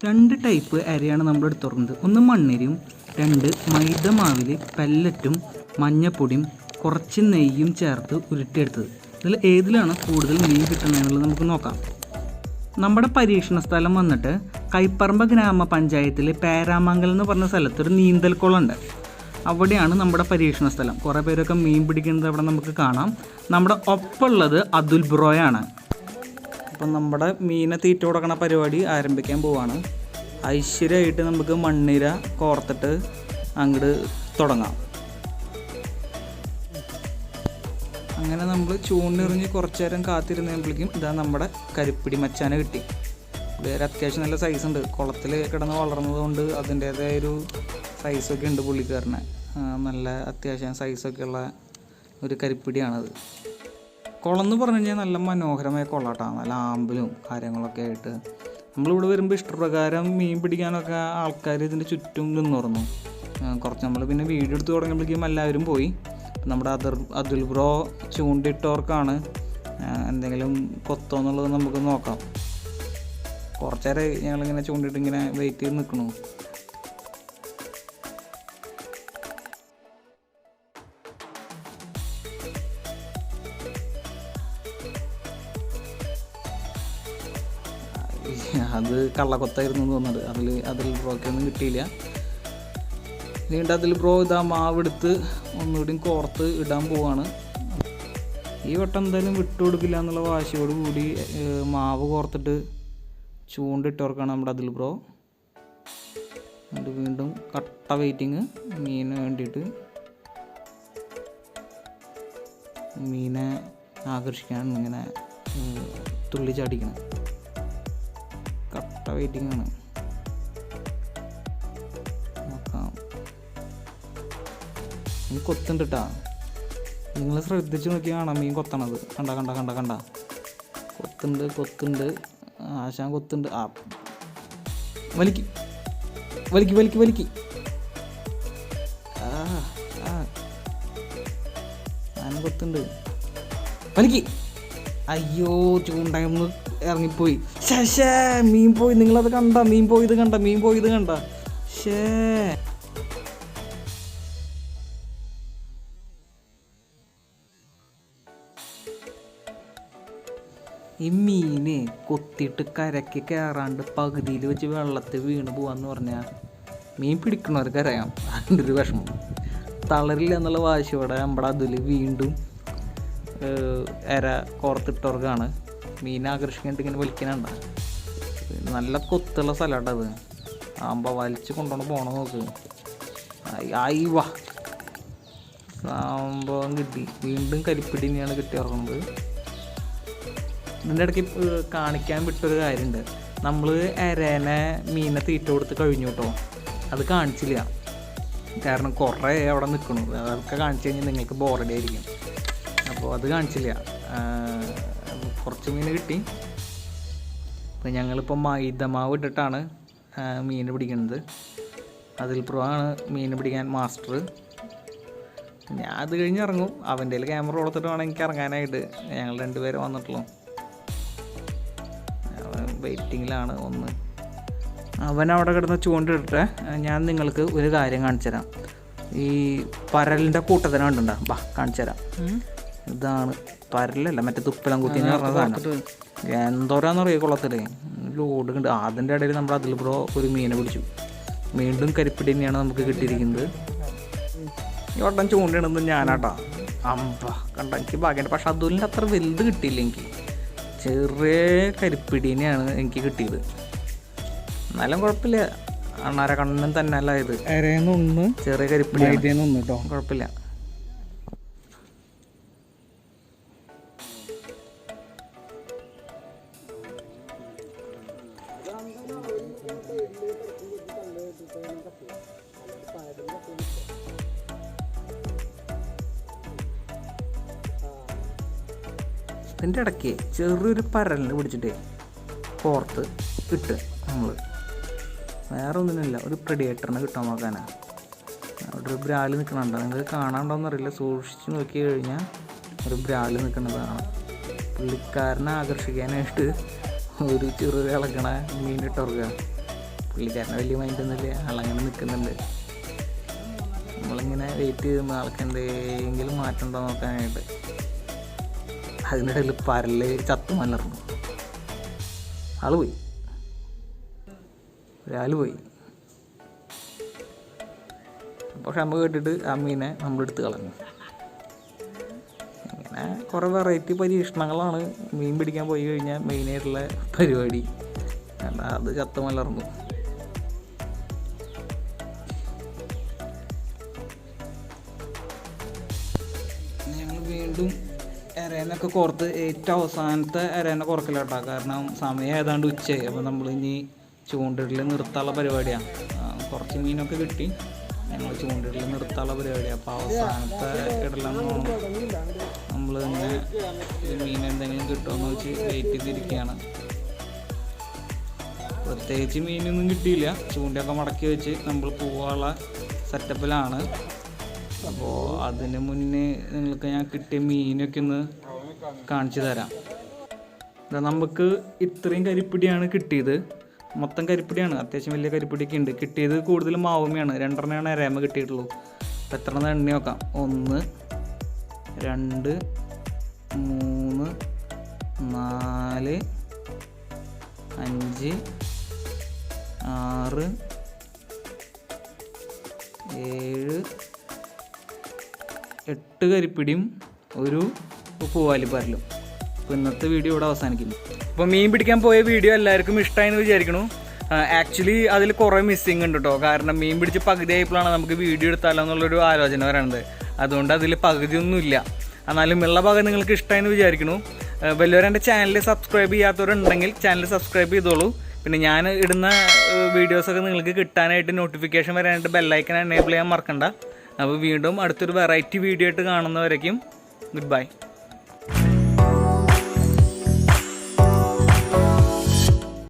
രണ്ട് ടൈപ്പ് അരിയാണ് നമ്മൾ എടുത്തുറങ്ങുന്നത്. ഒന്ന് മണ്ണിരയും, രണ്ട് മൈദ മാവിൽ പെല്ലറ്റും മഞ്ഞപ്പൊടിയും കുറച്ച് നെയ്യും ചേർത്ത് ഉരുട്ടിയെടുത്തത്. ഇതിൽ ഏതിലാണ് കൂടുതൽ മീൻ കിട്ടുന്നതെന്നുള്ളത് നമുക്ക് നോക്കാം. നമ്മുടെ പരീക്ഷണ സ്ഥലം വന്നിട്ട് കൈപ്പറമ്പ് ഗ്രാമപഞ്ചായത്തിലെ പേരാമംഗലം എന്ന് പറഞ്ഞ സ്ഥലത്തൊരു നീന്തൽക്കുളമുണ്ട്. അവിടെയാണ് നമ്മുടെ പരീക്ഷണ സ്ഥലം. കുറേ പേരൊക്കെ മീൻ പിടിക്കുന്നത് അവിടെ നമുക്ക് കാണാം. നമ്മുടെ ഒപ്പമുള്ളത് അതുൽ ബ്രോയാണ്. അപ്പം നമ്മുടെ മീനെ തീറ്റ കൊടുക്കണ പരിപാടി ആരംഭിക്കാൻ പോവാണ്. ഐശ്വര്യമായിട്ട് നമുക്ക് മണ്ണിര കോർത്തിട്ട് അങ്ങോട്ട് തുടങ്ങാം. അങ്ങനെ നമ്മൾ ചൂണ്ടെറിഞ്ഞ് കുറച്ച് നേരം കാത്തിരുന്നപ്പോഴേക്കും ഇതാ നമ്മുടെ കരിപ്പിടി മച്ചാനെ കിട്ടി. വേറെ അത്യാവശ്യം നല്ല സൈസ് ഉണ്ട്. കുളത്തിൽ കിടന്ന് വളർന്നത് കൊണ്ട് അതിൻ്റേതായൊരു സൈസൊക്കെ ഉണ്ട് പുള്ളിക്കാരനെ. നല്ല അത്യാവശ്യം സൈസൊക്കെ ഉള്ള ഒരു കരിപ്പിടിയാണത്. കുളം എന്ന് പറഞ്ഞു കഴിഞ്ഞാൽ നല്ല മനോഹരമായ കുളമാട്ടാണ്. നല്ല ആമ്പലും കാര്യങ്ങളൊക്കെ ആയിട്ട് നമ്മളിവിടെ വരുമ്പോൾ ഇഷ്ടപ്രകാരം മീൻ പിടിക്കാനൊക്കെ ആൾക്കാർ ഇതിൻ്റെ ചുറ്റും നിന്നുറന്നു. കുറച്ച് നമ്മൾ പിന്നെ വീഡിയോ എടുത്ത് തുടങ്ങിയപ്പോഴേക്കും എല്ലാവരും പോയി. നമ്മുടെ അതുൽ ബ്രോ ചൂണ്ടിട്ടവർക്കാണ് എന്തെങ്കിലും കൊത്തോ എന്നുള്ളത് നമുക്ക് നോക്കാം. കുറച്ചേരെ ഞങ്ങളിങ്ങനെ ചൂണ്ടിട്ട് ഇങ്ങനെ വെയിറ്റ് ചെയ്ത് നിൽക്കണു. അത് കള്ളക്കൊത്തായിരുന്നു എന്ന് തോന്നുന്നത്. അതിൽ ബ്രോക്കൊന്നും കിട്ടിയില്ല. വീണ്ടും അതിൽ ബ്രോ ഇതാ മാവെടുത്ത് ഒന്നുകൂടിയും കോർത്ത് ഇടാൻ പോവാണ്. ഈ വട്ടം എന്തായാലും വിട്ടുകൊടുക്കില്ല എന്നുള്ള വാശിയോട് കൂടി മാവ് കോർത്തിട്ട് ചൂണ്ടിട്ടവർക്കാണ് നമ്മുടെ അതിൽ ബ്രോ. എന്നിട്ട് വീണ്ടും കട്ട വെയിറ്റിങ് മീനിന് വേണ്ടിയിട്ട്, മീനെ ആകർഷിക്കാൻ ഇങ്ങനെ തുള്ളി ചാടിക്കണം. കട്ട വെയിറ്റിംഗ് ആണ്. നോക്കാം, മീൻ കൊത്തുണ്ട് കേട്ടാ. നിങ്ങൾ ശ്രദ്ധിച്ച് നോക്കി കാണാം മീൻ കൊത്തണത്. കണ്ട കണ്ട കണ്ട കണ്ട കൊത്തുണ്ട്. ആശാൻ കൊത്തുണ്ട്. ആ വലിക്ക് വലിക്ക് വലിക്ക് വലിക്ക്. ആന കൊത്തുണ്ട്. വലിക്ക്. അയ്യോ, ചൂണ്ടായൊന്ന് ഇറങ്ങിപ്പോയി. ശേ, മീൻ പോയി. നിങ്ങളത് കണ്ട? മീൻ പോയത് കണ്ട? ഷേ, ഈ മീന് കൊത്തിയിട്ട് കരയ്ക്ക് കയറാണ്ട് പകുതിയിൽ വെച്ച് വെള്ളത്തിൽ വീണ് പോവാന്ന് പറഞ്ഞാൽ മീൻ പിടിക്കണവർക്ക് അറിയാം അതിൻ്റെ ഒരു വിഷമം. തളരില്ല എന്നുള്ള വാശിയോടെ നമ്മുടെ അതിൽ വീണ്ടും എര കോർത്തിട്ടവർക്കാണ്. മീനെ ആകർഷിക്കാണ്ട് ഇങ്ങനെ വലിക്കാനുണ്ട. നല്ല കൊത്തുള്ള സ്ഥലമാട്ടോ അത്. ആകുമ്പോൾ വലിച്ച് കൊണ്ടുപോകണം പോകണം നോക്ക്. ആയി വാ, സംഭവം കിട്ടി. വീണ്ടും കരിപ്പിടി തന്നെയാണ് കിട്ടിയിറങ്ങുന്നത്. ഇതിൻ്റെ ഇടയ്ക്ക് കാണിക്കാൻ വിട്ടൊരു കാര്യമുണ്ട്. നമ്മൾ എരേനെ മീനെ തീറ്റ കൊടുത്ത് കഴിഞ്ഞു കേട്ടോ. അത് കാണിച്ചില്ല, കാരണം കുറേ അവിടെ നിൽക്കണു. അതൊക്കെ കാണിച്ചു കഴിഞ്ഞാൽ നിങ്ങൾക്ക് ബോറടി ആയിരിക്കും. അപ്പോൾ അത് കാണിച്ചില്ല. കുറച്ച് മീൻ കിട്ടി. അപ്പോൾ ഞങ്ങളിപ്പോൾ മൈദമാവ് ഇട്ടിട്ടാണ് മീൻ പിടിക്കുന്നത്. അതിൽ പ്രമാണ് മീൻ പിടിക്കാൻ മാസ്റ്റർ. ഞാൻ അത് കഴിഞ്ഞ് ഇറങ്ങും. അവൻ്റെ കയ്യിൽ ക്യാമറ കൊടുത്തിട്ട് വേണം എനിക്ക് ഇറങ്ങാനായിട്ട്. ഞങ്ങൾ രണ്ടുപേരും വന്നിട്ടുള്ളൂ. വെയിറ്റിങ്ങിലാണ്. അവൻ അവിടെ കിടന്ന് ചൂണ്ടിട്ടിട്ട് ഞാൻ നിങ്ങൾക്ക് ഒരു കാര്യം കാണിച്ചു തരാം. ഈ പരലിൻ്റെ കൂട്ടത്തിനെ കണ്ടുണ്ടോ? ബാ കാണിച്ചു തരാം. ഇതാണ് പരലല്ല, മറ്റേ തുപ്പലം കുത്തി എന്ന് പറഞ്ഞ സാധനം. എന്തോരാന്നറിയോ കുളത്തിൽ ലോഡ് ഉണ്ട്. അതിൻ്റെ ഇടയിൽ നമ്മുടെ അതിൽ ബ്രോ ഒരു മീനെ പിടിച്ചു. വീണ്ടും കരിപ്പിടി തന്നെയാണ് നമുക്ക് കിട്ടിയിരിക്കുന്നത്. ഈ വട്ടം ചൂണ്ടിടുന്നത് ഞാനാട്ടാ. കണ്ട, എനിക്ക് ഭാഗ്യമുണ്ട്. പക്ഷെ അതുലിൻ്റെ അത്ര വലുത് കിട്ടിയില്ല എനിക്ക്. ചെറിയ കരിപ്പിടീനെയാണ് എനിക്ക് കിട്ടിയത്. എന്നാലും കുഴപ്പമില്ല. അണ്ണാര കണ്ണനും തന്നെ അല്ല ഇത്. ചെറിയ കരിപ്പിടി കേട്ടോ, കുഴപ്പമില്ല. ഇതിൻ്റെ ഇടയ്ക്ക് ചെറിയൊരു പരലിന് പിടിച്ചിട്ട് കോർത്ത് ഇട്ട് നമ്മൾ വേറെ ഒന്നിനില്ല, ഒരു പ്രെഡിയേറ്ററിനെ കിട്ടാൻ നോക്കാനാണ്. അവിടെ ഒരു ബ്രാല് നിൽക്കണുണ്ടോ? നിങ്ങൾക്ക് കാണാണ്ടോയെന്നറിയില്ല. സൂക്ഷിച്ച് നോക്കി കഴിഞ്ഞാൽ ഒരു ബ്രാല് നിൽക്കുന്നതാണ്. പുള്ളിക്കാരനെ ആകർഷിക്കാനായിട്ട് ഒരു ചെറു ഇളകണ മീനിട്ടോർക്കുക. പുള്ളിക്കാരനെ വലിയ മൈൻഡൊന്നുമില്ല, ആളങ്ങനെ നിൽക്കുന്നുണ്ട്. നമ്മളിങ്ങനെ വെയിറ്റ് ചെയ്യുമ്പോൾ ആൾക്ക് എന്തെങ്കിലും മാറ്റം ഉണ്ടോ നോക്കാനായിട്ട്. അതിനിടയിൽ പരല് ചത്തു മലർന്നു. ആൾ പോയി, ഒരാൾ പോയി. അപ്പോൾ ക്ഷമ കേട്ടിട്ട് ആ മീനെ നമ്മളെടുത്ത് കളഞ്ഞു. ഇങ്ങനെ കുറേ വെറൈറ്റി പരീക്ഷണങ്ങളാണ് മീൻ പിടിക്കാൻ പോയി കഴിഞ്ഞാൽ മെയിനായിട്ടുള്ള പരിപാടി. കാരണം അത് ചത്തു മലർന്നു. ഞങ്ങൾ വീണ്ടും ഇരേനൊക്കെ കോർത്ത് ഏറ്റവും അവസാനത്തെ ഇരേനെ കുറക്കലോട്ടാ. കാരണം സമയം ഏതാണ്ട് ഉച്ചയായി. അപ്പോൾ നമ്മൾ ഇനി ചൂണ്ടിടൽ നിർത്താനുള്ള പരിപാടിയാണ്. കുറച്ച് മീനൊക്കെ കിട്ടി, ഞങ്ങൾ ചൂണ്ടിടൽ നിർത്താനുള്ള പരിപാടിയാണ്. അപ്പോൾ അവസാനത്തെ ഇടലെന്നോണം നമ്മൾ തന്നെ മീൻ എന്തെങ്കിലും കിട്ടുമെന്ന് വെച്ച് വെയിറ്റ് ചെയ്തിരിക്കുകയാണ്. പ്രത്യേകിച്ച് മീനൊന്നും കിട്ടിയില്ല. ചൂണ്ടയൊക്കെ മടക്കി വെച്ച് നമ്മൾ പോകാനുള്ള സെറ്റപ്പിലാണ്. അപ്പോൾ അതിന് മുന്നേ നിങ്ങൾക്ക് ഞാൻ കിട്ടിയ മീനൊക്കെ ഒന്ന് കാണിച്ചു തരാം. നമുക്ക് ഇത്രയും കരിപ്പിടിയാണ് കിട്ടിയത്. മൊത്തം കരിപ്പിടിയാണ്, അത്യാവശ്യം വലിയ കരിപ്പിടിയൊക്കെ ഉണ്ട്. കിട്ടിയത് കൂടുതലും മാവുമയാണ്. 2 എണ്ണമാണ് ഇരേമ കിട്ടിയിട്ടുള്ളൂ. അപ്പോൾ എത്ര എണ്ണം എണ്ണി നോക്കാം. 1 2 3 4 5 6 7 8 കരിപ്പിടിയും ഒരു പൂവാലിപ്പരലും. അപ്പോൾ ഇന്നത്തെ വീഡിയോ ഇവിടെ അവസാനിക്കുന്നു. അപ്പോൾ മീൻ പിടിക്കാൻ പോയ വീഡിയോ എല്ലാവർക്കും ഇഷ്ടമായെന്ന് വിചാരിക്കണു. ആക്ച്വലി അതിൽ കുറേ മിസ്സിങ് ഉണ്ട് കേട്ടോ. കാരണം മീൻ പിടിച്ച് പകുതി ആയപ്പോഴാണ് നമുക്ക് വീഡിയോ എടുത്താലോ എന്നുള്ളൊരു ആലോചന വരണത്. അതുകൊണ്ട് അതിൽ പകുതിയൊന്നുമില്ല. എന്നാലും ഉള്ള ഭാഗം നിങ്ങൾക്ക് ഇഷ്ടമായെന്ന് വിചാരിക്കണു. വലിയവർ എൻ്റെ ചാനൽ സബ്സ്ക്രൈബ് ചെയ്യാത്തവരുണ്ടെങ്കിൽ ചാനൽ സബ്സ്ക്രൈബ് ചെയ്തോളൂ. പിന്നെ ഞാൻ ഇടുന്ന വീഡിയോസൊക്കെ നിങ്ങൾക്ക് കിട്ടാനായിട്ട് നോട്ടിഫിക്കേഷൻ വരാനായിട്ട് ബെല്ലൈക്കൻ എനേബിൾ ചെയ്യാൻ മറക്കണ്ട. അപ്പോൾ വീണ്ടും അടുത്തൊരു വെറൈറ്റി വീഡിയോ ആയിട്ട് കാണുന്നവരേക്കും ഗുഡ് ബൈ.